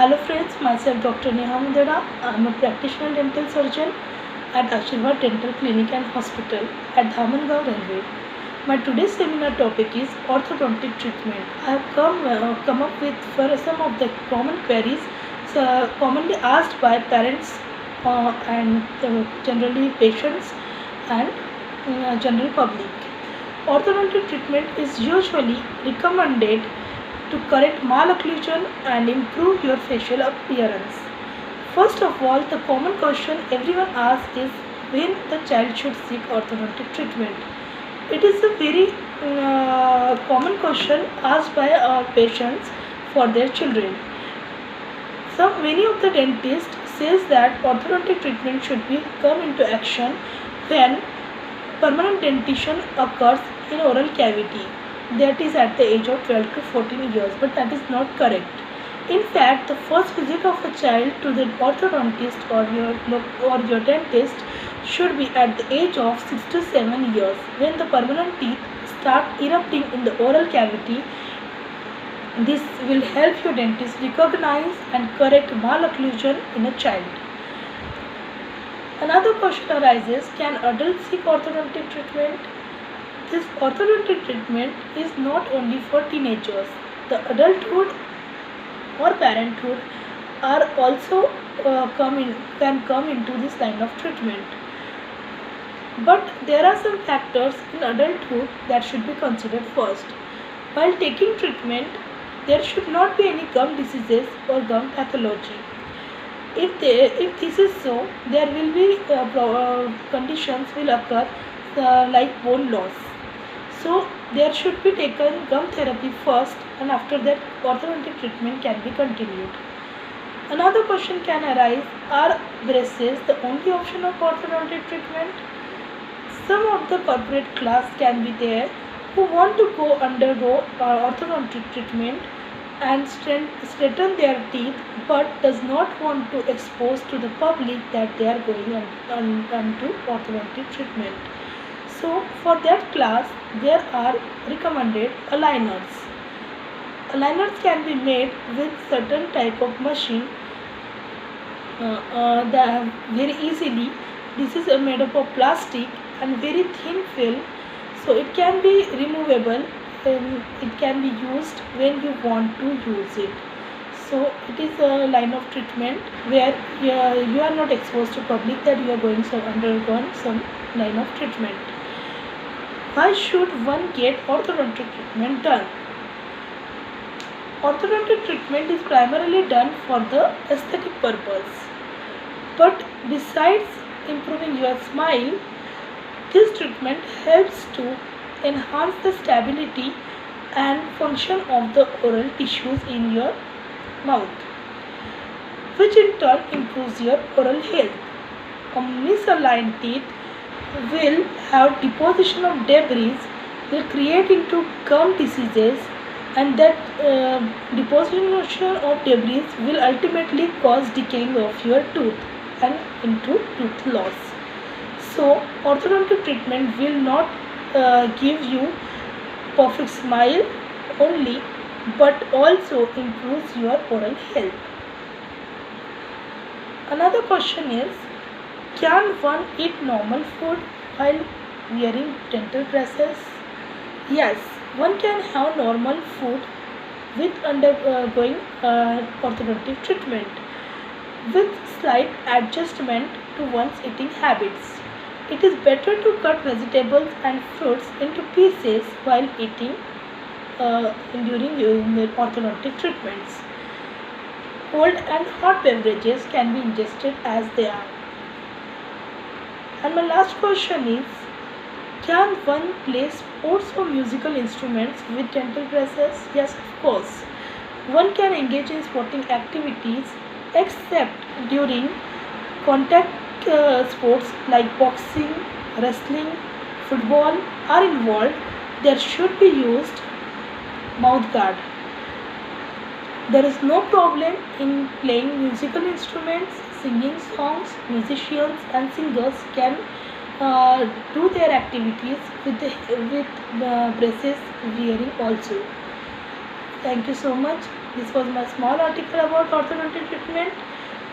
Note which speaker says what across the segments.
Speaker 1: Hello friends, myself Dr. Neha Mudera. I am a practitioner dental surgeon at Ashirvad Dental Clinic and Hospital at Dhamangao Railway. My today's seminar topic is orthodontic treatment. I have come up with for some of the common queries commonly asked by parents and generally patients and general public. Orthodontic treatment is usually recommended to correct malocclusion and improve your facial appearance. First of all, the common question everyone asks is when the child should seek orthodontic treatment. It is a very common question asked by our patients for their children. Many of the dentists says that orthodontic treatment should be come into action when permanent dentition occurs in oral cavity, that is at the age of 12 to 14 years, but that is not correct. In fact, the first visit of a child to the orthodontist or your dentist should be at the age of 6 to 7 years when the permanent teeth start erupting in the oral cavity. This will help your dentist recognize and correct malocclusion in a child. Another question arises, can adults seek orthodontic treatment? This orthodontic treatment is not only for teenagers. The adulthood or parenthood are also can come into this line of treatment. But there are some factors in adulthood that should be considered first. While taking treatment, there should not be any gum diseases or gum pathology. If this is so, there will be conditions will occur like bone loss. So there should be taken gum therapy first, and after that orthodontic treatment can be continued. Another question can arise, are braces the only option of orthodontic treatment? Some of the corporate class can be there who want to undergo orthodontic treatment and straighten their teeth, but does not want to expose to the public that they are going onto orthodontic treatment. So for that class, there are recommended aligners. Aligners can be made with certain type of machine that very easily. This is made up of plastic and very thin film, so it can be removable. It can be used when you want to use it. So it is a line of treatment where you are not exposed to public that you are going to undergo some line of treatment. Why should one get orthodontic treatment done? Orthodontic treatment is primarily done for the aesthetic purpose. But besides improving your smile, this treatment helps to enhance the stability and function of the oral tissues in your mouth, which in turn improves your oral health. A misaligned teeth will have deposition of debris, will create into gum diseases, and that deposition of debris will ultimately cause decaying of your tooth and into tooth loss. So orthodontic treatment will not give you perfect smile only, but also improves your oral health. Another question is, can one eat normal food while wearing dental braces? Yes, one can have normal food with undergoing orthodontic treatment with slight adjustment to one's eating habits. It is better to cut vegetables and fruits into pieces while eating during the orthodontic treatments. Cold and hot beverages can be ingested as they are. And my last question is, can one play sports or musical instruments with dental braces? Yes, of course. One can engage in sporting activities except during contact sports like boxing, wrestling, football are involved. There should be used mouth guard. There is no problem in playing musical instruments, singing songs. Musicians and singers can do their activities with braces wearing also. Thank you so much. This was my small article about orthodontic treatment.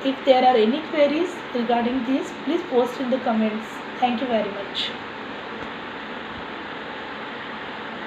Speaker 1: If there are any queries regarding this, please post in the comments. Thank you very much.